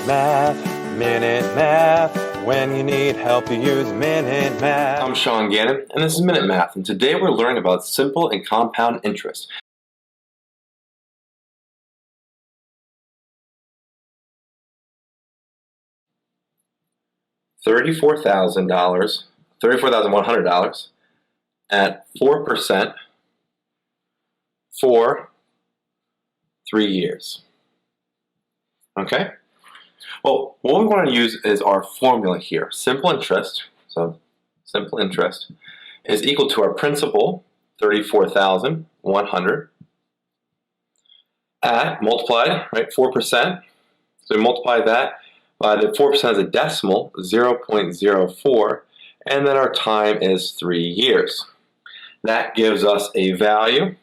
Minute Math. When you need help, you use Minute Math. I'm Sean Gannon, and this is Minute Math, and today we're learning about simple and compound interest. $34,100 at 4% for 3 years. Okay? Well, what we want to use is our formula here. Simple interest, so simple interest, is equal to our principal, $34,100, at multiplied, right, 4%. So we multiply that by the 4% as a decimal, 0.04, and then our time is 3 years. That gives us a value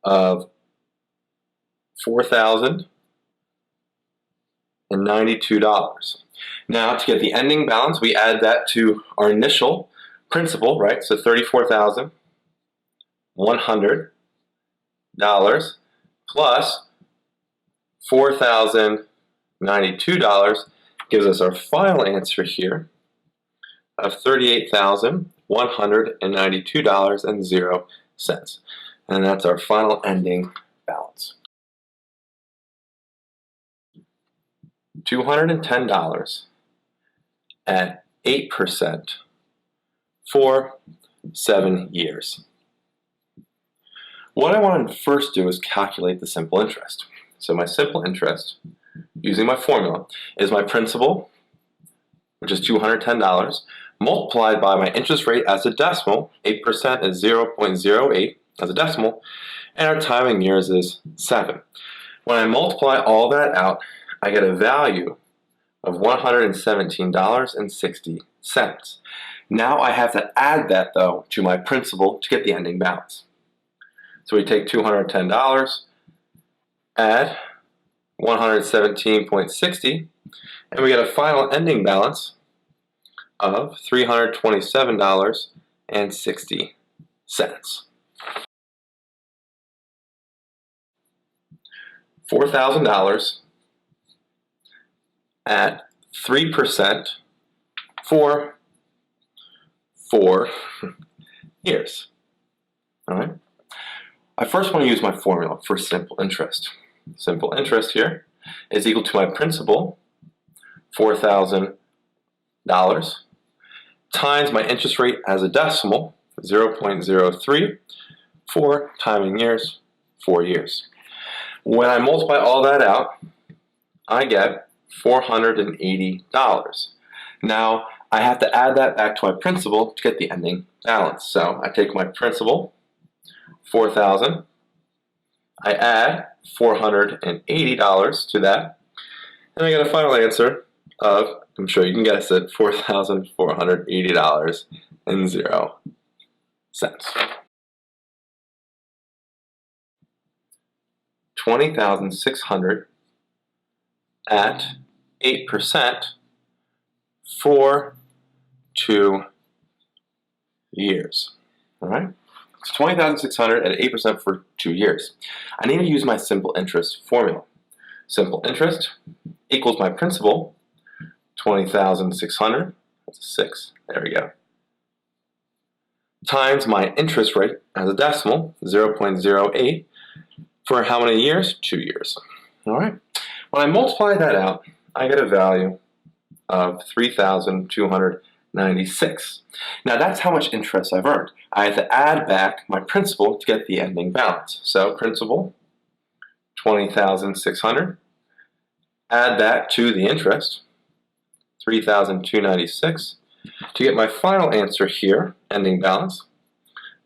of $4,092. Now, to get the ending balance, we add that to our initial principal, right? So $34,100 plus $4,092 gives us our final answer here of $38,192.00. And that's our final ending balance. $210 at 8% for 7 years. What I want to first do is calculate the simple interest. So my simple interest, using my formula, is my principal, which is $210, multiplied by my interest rate as a decimal. 8% is 0.08 as a decimal, and our time in years is 7. When I multiply all that out, I get a value of $117.60. Now I have to add that, though, to my principal to get the ending balance. So we take $210, add 117.60, and we get a final ending balance of $327.60. $4,000 at 3% for 4 years. All right. I first want to use my formula for simple interest. Simple interest here is equal to my principal, $4,000, times my interest rate as a decimal, 0.03, for time in years, 4 years. When I multiply all that out, I get $480. Now, I have to add that back to my principal to get the ending balance. So I take my principal, $4,000, I add $480 to that, and I get a final answer of, I'm sure you can guess it, $4,480.00. $20,600 at 8% for 2 years. All right? So $20,600 at 8% for 2 years. I need to use my simple interest formula. Simple interest equals my principal, $20,600, that's a 6, there we go, times my interest rate as a decimal, 0.08, for how many years? 2 years. All right. When I multiply that out, I get a value of $3,296. Now that's how much interest I've earned. I have to add back my principal to get the ending balance. So principal, $20,600. Add that to the interest, $3,296, to get my final answer here, ending balance,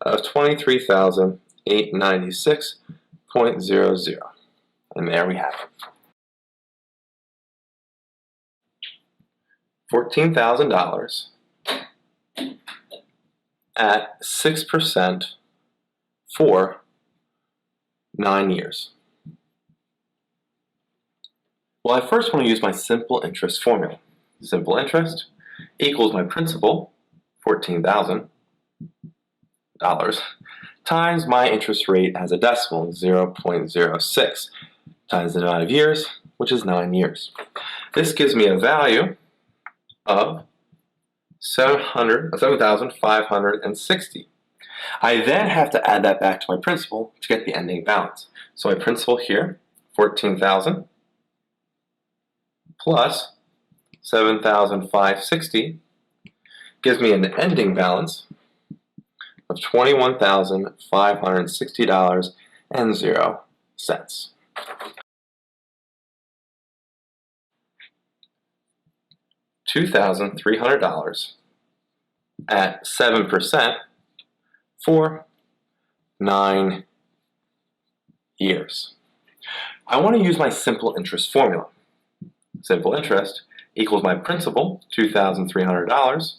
of $23,896.00. And there we have it. $14,000 at 6% for 9 years. Well, I first want to use my simple interest formula. Simple interest equals my principal, $14,000, times my interest rate as a decimal, 0.06, times the amount of years, which is 9 years. This gives me a value of 7,560. I then have to add that back to my principal to get the ending balance. So my principal here, 14,000 plus 7,560 gives me an ending balance of $21,560.00. $2,300 at 7% for 9 years. I want to use my simple interest formula. Simple interest equals my principal, $2,300,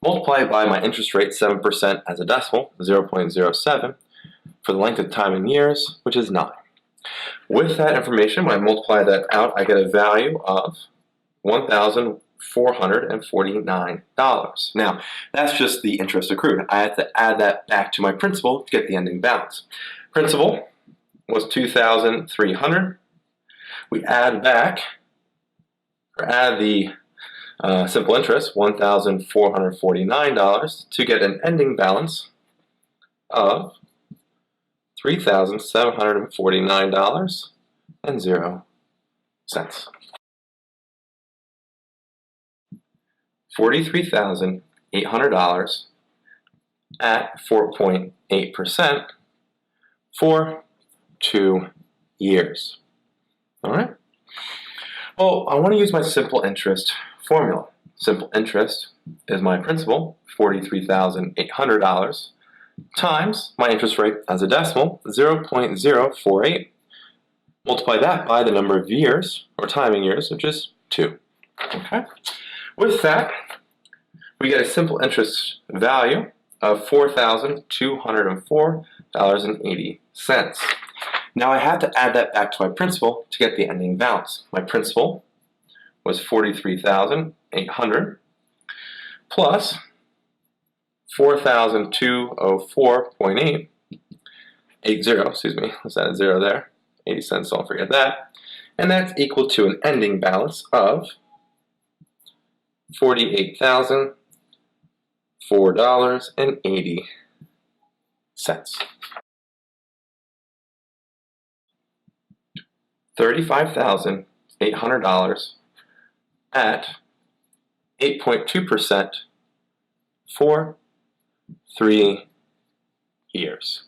multiplied by my interest rate, 7% as a decimal, 0.07, for the length of time in years, which is 9. With that information, when I multiply that out, I get a value of $1,449. Now, that's just the interest accrued. I have to add that back to my principal to get the ending balance. Principal was $2,300. We add back, or add the simple interest, $1,449, to get an ending balance of $3,749.00. $43,800 at 4.8% for 2 years. All right? Well, I want to use my simple interest formula. Simple interest is my principal, $43,800, times my interest rate as a decimal, 0.048. Multiply that by the number of years, or time in years, which is 2. Okay? With that, we get a simple interest value of $4,204.80. Now I have to add that back to my principal to get the ending balance. My principal was $43,800 plus 4,204.80, excuse me, let's add a 0 there, 80 cents, don't forget that. And that's equal to an ending balance of $48,004.80. $35,800 at 8.2% for 3 years.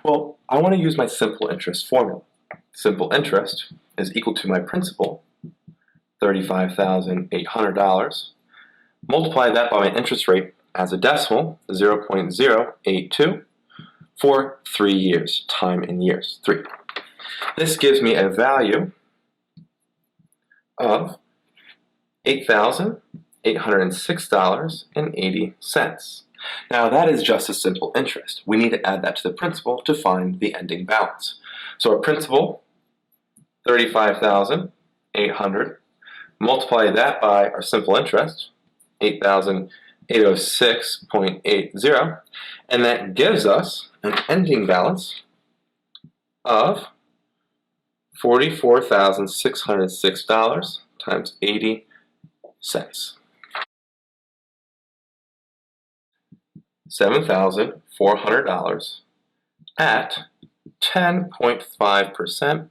Well, I want to use my simple interest formula. Simple interest is equal to my principal, $35,800. Multiply that by my interest rate as a decimal, 0.082, for 3 years, time in years, 3. This gives me a value of $8,806.80. Now that is just a simple interest. We need to add that to the principal to find the ending balance. So our principal, $35,800, multiply that by our simple interest, $8,806.80, and that gives us an ending balance of $44,606 times 80 cents. $7,400 at 10.5%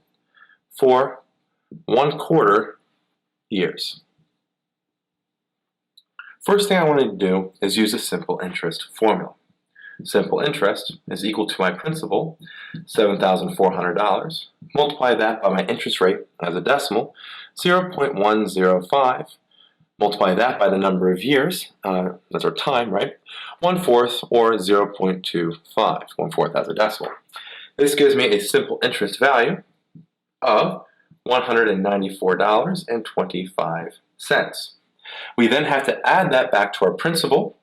for 1/4 years. First thing I want to do is use a simple interest formula. Simple interest is equal to my principal, $7,400. Multiply that by my interest rate as a decimal, 0.105. Multiply that by the number of years, that's our time, right? 1/4, or 0.25, 1/4 as a decimal. This gives me a simple interest value of $194.25. We then have to add that back to our principal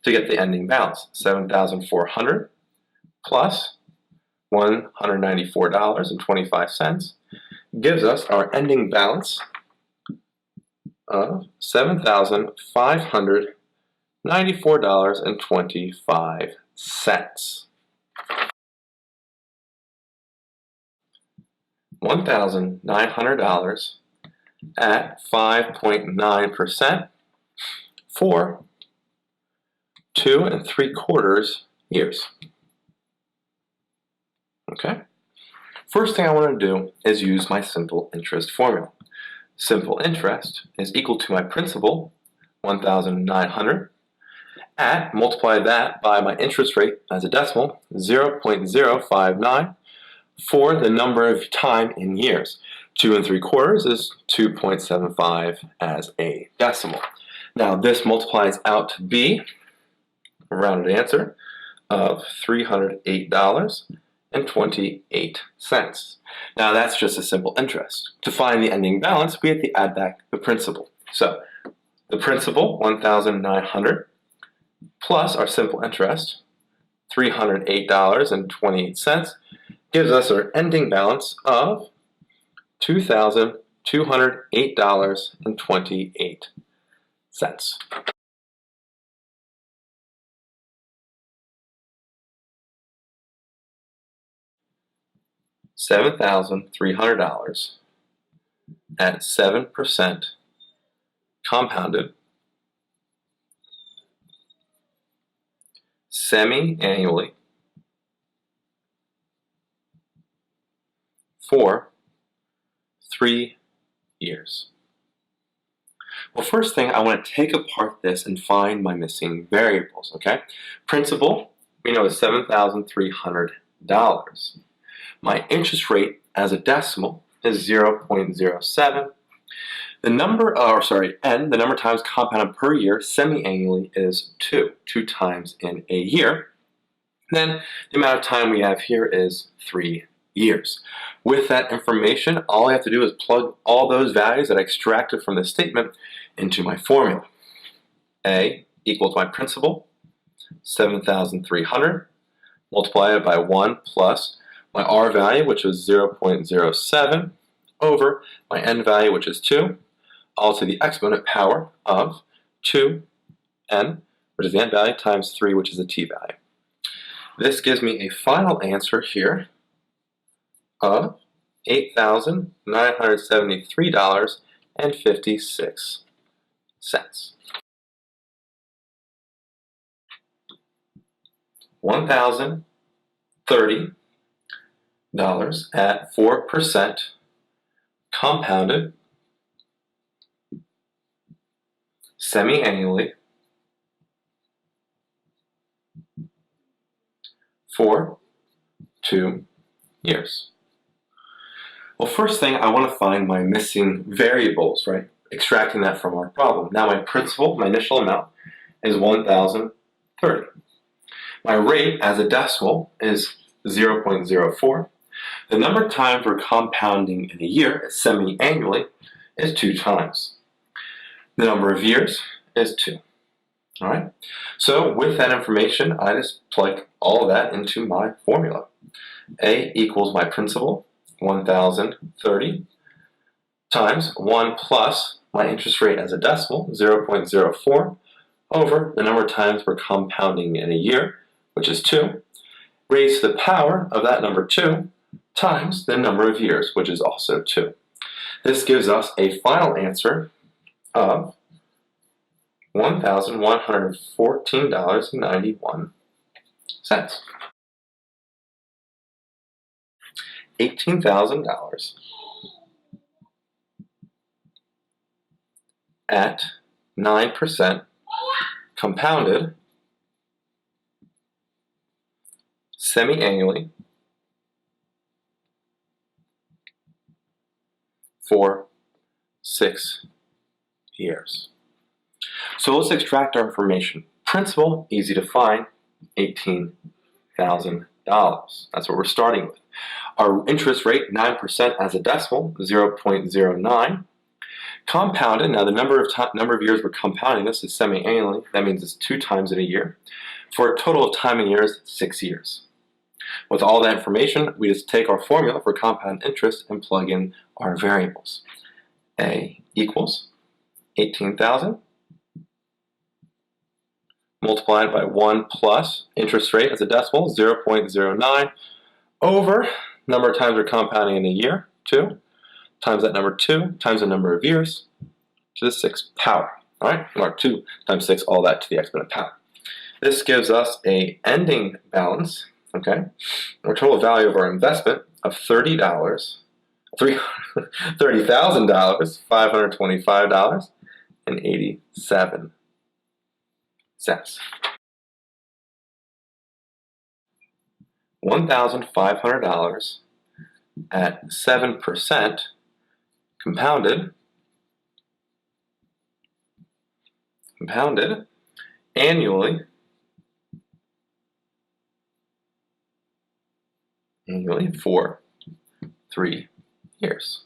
to get the ending balance. $7,400 plus $194.25 gives us our ending balance of $7,594.25. $1,900 at 5.9% for 2 3/4 years. Okay? First thing I want to do is use my simple interest formula. Simple interest is equal to my principal, 1,900, multiply that by my interest rate as a decimal, 0.059, for the number of time in years. 2 3/4 is 2.75 as a decimal. Now this multiplies out to be a rounded answer of $308.28. Now that's just a simple interest. To find the ending balance, we have to add back the principal. So the principal, 1,900, plus our simple interest, $308.28, gives us our ending balance of $2,208.28. $7,300 at 7% compounded semi-annually for 3 years. Well, first thing, I want to take apart this and find my missing variables, okay? Principal, we know, is $7,300. My interest rate as a decimal is 0.07. The number of times compounded per year semi-annually is 2 times in a year. Then the amount of time we have here is 3 years. With that information, all I have to do is plug all those values that I extracted from the statement into my formula. A equals my principal, 7,300, multiply it by 1 plus my R value, which is 0.07, over my N value, which is 2, all to the exponent power of 2n, which is the N value, times 3, which is the T value. This gives me a final answer here of $8,973.56. $1,030 at 4% compounded semi-annually for 2 years. Well, first thing, I want to find my missing variables, right? Extracting that from our problem. Now my principal, my initial amount, is 1,030. My rate as a decimal is 0.04. The number of times we're compounding in a year, semi-annually, is 2 times. The number of years is 2. All right? So with that information, I just plug all of that into my formula. A equals my principal, 1,030, times 1 plus my interest rate as a decimal, 0.04, over the number of times we're compounding in a year, which is 2, raised to the power of that number 2, times the number of years, which is also 2. This gives us a final answer of $1,114.91. $18,000 at 9% compounded semi-annually for 6 years. So let's extract our information. Principal, easy to find, $18,000. That's what we're starting with. Our interest rate, 9% as a decimal, 0.09. Compounded, now the number of years we're compounding this is semi-annually. That means it's 2 times in a year. For a total of time in years, 6 years. With all that information, we just take our formula for compound interest and plug in our variables. A equals 18,000 multiplied by 1 plus interest rate as a decimal, 0.09, over number of times we're compounding in a year, 2. times that number 2 times the number of years to the 6th power. All right, or 2 times 6, all that to the exponent power. This gives us a ending balance, okay, or total value of our investment of $30, $30,000, $525.87. $1,500 at 7% compounded annually for 3 years.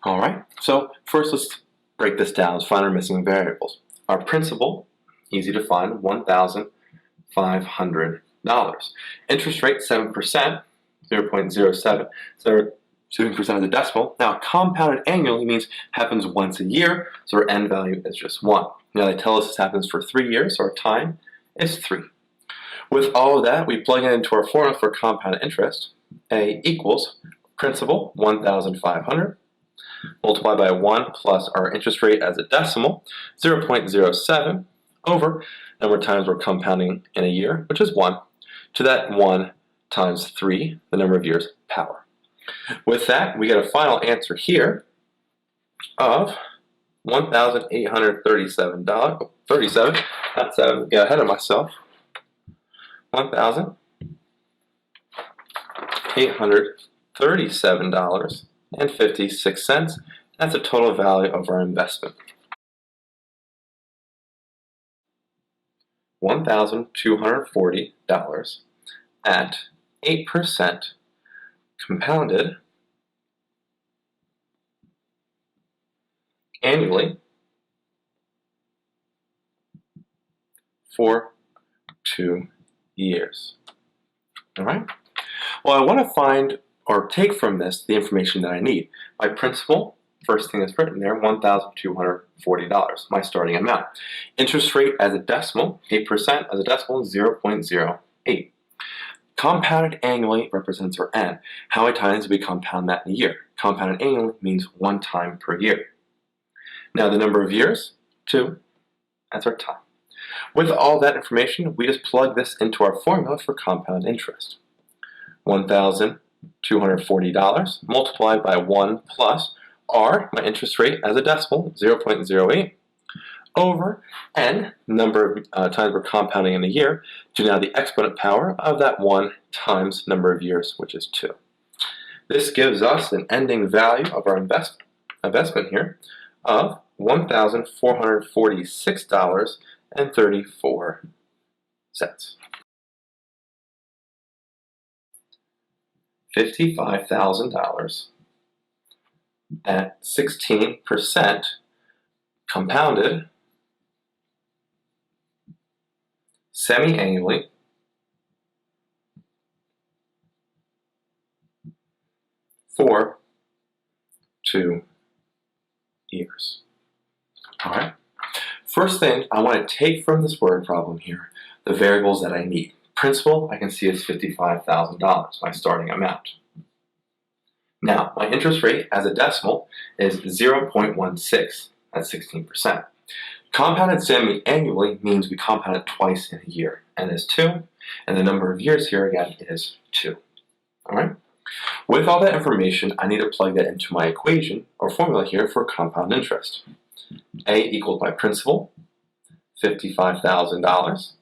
All right, so first let's break this down. Let's find our missing variables. Our principal, easy to find, $1,500. Interest rate, 7%, 0.07. So 7% of the decimal. Now, compounded annually means happens once a year, so our end value is just 1. Now, they tell us this happens for 3 years, so our time is 3. With all of that, we plug it into our formula for compound interest. A equals principal, 1,500, multiplied by 1 plus our interest rate as a decimal, 0.07, over number of times we're compounding in a year, which is 1, to that 1 times 3, the number of years, power. With that, we get a final answer here of $1,837, not 7, get ahead of myself, $1,837.56. That's the total value of our investment. $1,240 at 8% compounded annually for 2 years. All right? Well, I want to find or take from this the information that I need. My principal, first thing that's written there, $1,240, my starting amount. Interest rate as a decimal, 8% as a decimal, 0.08. Compounded annually represents our N. How many times do we compound that in a year? Compounded annually means 1 time per year. Now the number of years, 2, that's our time. With all that information, we just plug this into our formula for compound interest. $1,240 multiplied by 1 plus R, my interest rate as a decimal, 0.08, over N, number of times we're compounding in a year, to now the exponent power of that 1 times number of years, which is 2. This gives us an ending value of our investment here of $1,446.34. $55,000 at 16% compounded semi-annually for 2 years. All right. First thing, I want to take from this word problem here the variables that I need. Principal, I can see is $55,000, my starting amount. Now, my interest rate as a decimal is 0.16, that's 16%. Compounded semi-annually means we compound it twice in a year, and is 2, and the number of years here again is 2. All right? With all that information, I need to plug that into my equation or formula here for compound interest. A equals my principal, $55,000.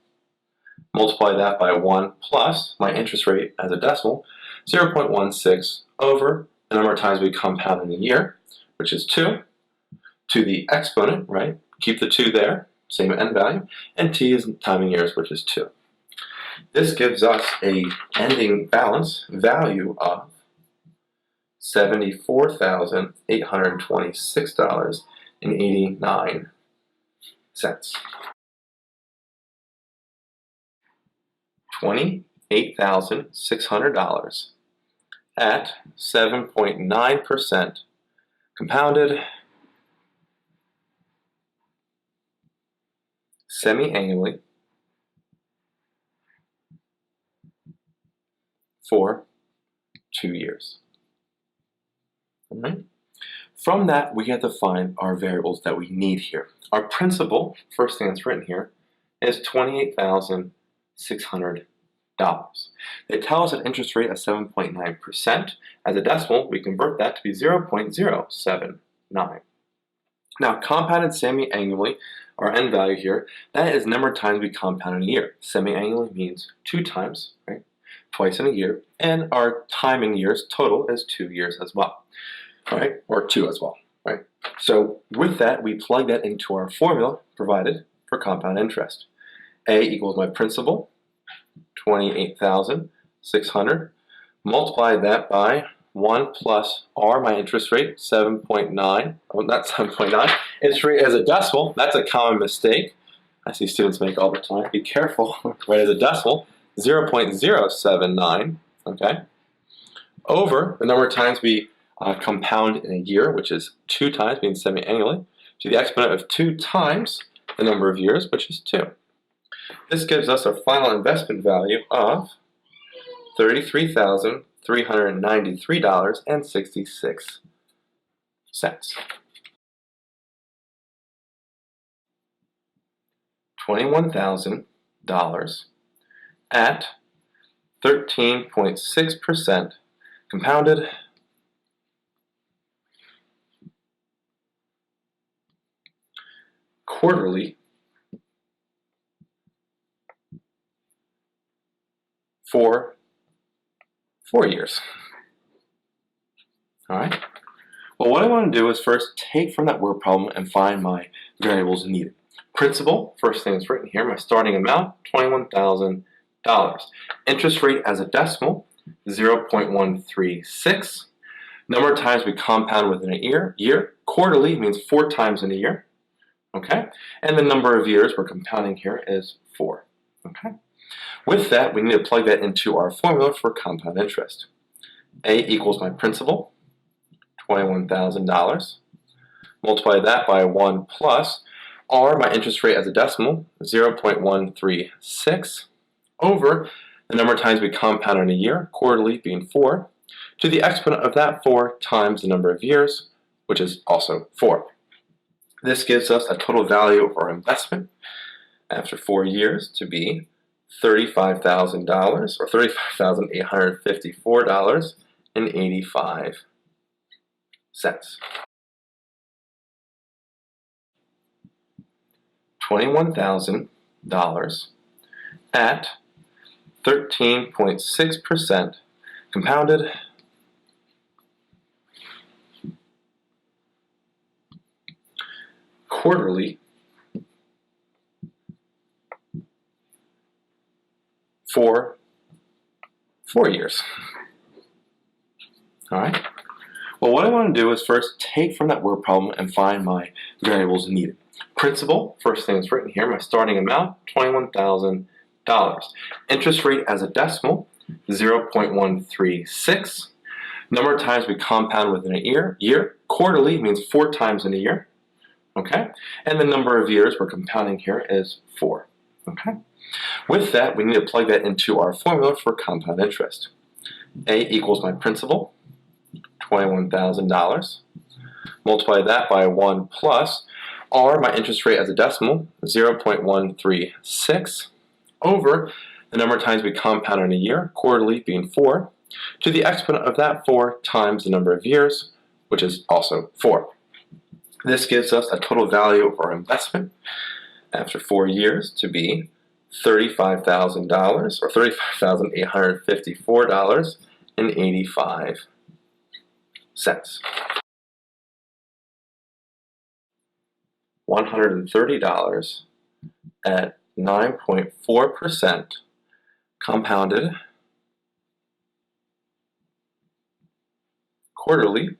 Multiply that by 1 plus my interest rate as a decimal, 0.16 over the number of times we compound in a year, which is 2, to the exponent, right? Keep the 2 there, same end value, and t is time in years, which is 2. This gives us a ending balance value of $74,826.89. $28,600 at 7.9% compounded semi-annually for 2 years. All right? From that, we have to find our variables that we need here. Our principal, first thing that's written here, is $28,600. They tell us an interest rate of 7.9%. As a decimal, we convert that to be 0.079. Now, compounded semi-annually, our end value here, that is number of times we compound in a year. Semi-annually means 2 times, right? Twice in a year, and our time in years total is 2 years as well, right? Or 2 as well, right? So with that, we plug that into our formula provided for compound interest. A equals my principal, 28,600. Multiply that by 1 plus R, my interest rate, 7.9. Oh, not 7.9. Interest rate as a decimal, that's a common mistake. I see students make all the time. Be careful. Right as a decimal, 0.079. Okay. Over the number of times we compound in a year, which is 2 times, being semi-annually, to the exponent of 2 times the number of years, which is 2. This gives us a final investment value of $33,393.66. $21,000 at 13.6% compounded quarterly for 4 years. All right. Well, what I want to do is first take from that word problem and find my variables needed. Principal, first thing that's written here, my starting amount, $21,000. Interest rate as a decimal, 0.136. Number of times we compound within a year. Quarterly means 4 times in a year. Okay? And the number of years we're compounding here is 4. Okay? With that, we need to plug that into our formula for compound interest. A equals my principal, $21,000. Multiply that by 1 plus R, my interest rate as a decimal, 0.136, over the number of times we compound in a year, quarterly being 4, to the exponent of that 4 times the number of years, which is also 4. This gives us a total value of our investment after 4 years to be $35,000, or $35,854.85. $21,000 at 13.6% compounded quarterly for 4 years. All right. Well, what I want to do is first take from that word problem and find my variables needed. Principal, first thing that's written here, my starting amount, $21,000. Interest rate as a decimal, 0.136. Number of times we compound within a year. Quarterly means 4 times in a year. Okay? And the number of years we're compounding here is 4. Okay? With that, we need to plug that into our formula for compound interest. A equals my principal, $21,000. Multiply that by 1 plus R, my interest rate as a decimal, 0.136, over the number of times we compound in a year, quarterly being 4, to the exponent of that 4 times the number of years, which is also 4. This gives us a total value of our investment after 4 years to be $35,000, or $35,854.85. $130 at 9.4% compounded quarterly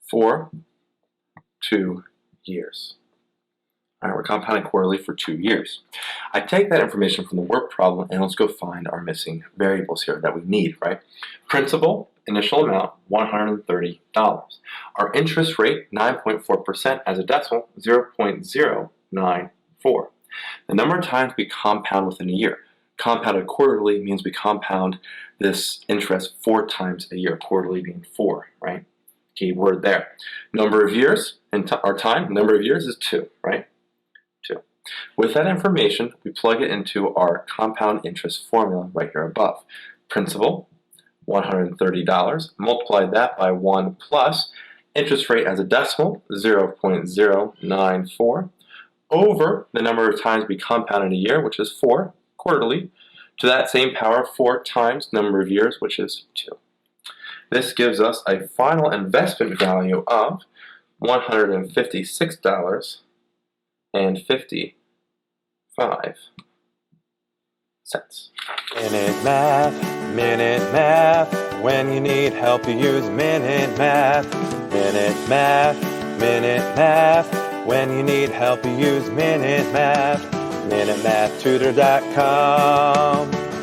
for 2 years. All right, we're compounding quarterly for 2 years. I take that information from the work problem and let's go find our missing variables here that we need, right? Principal, initial amount, $130. Our interest rate, 9.4% as a decimal, 0.094. The number of times we compound within a year. Compounded quarterly means we compound this interest 4 times a year, quarterly being 4, right? Key word there. Number of years, our time, number of years is 2, right? 2. With that information, we plug it into our compound interest formula right here above. Principal, $130, multiply that by 1 plus interest rate as a decimal, 0.094, over the number of times we compound in a year, which is 4, quarterly, to that same power, 4 times number of years, which is 2. This gives us a final investment value of $156.55. Minute Math. When you need help, you use Minute Math. Minute Math. When you need help, you use Minute Math. MinuteMathTutor.com.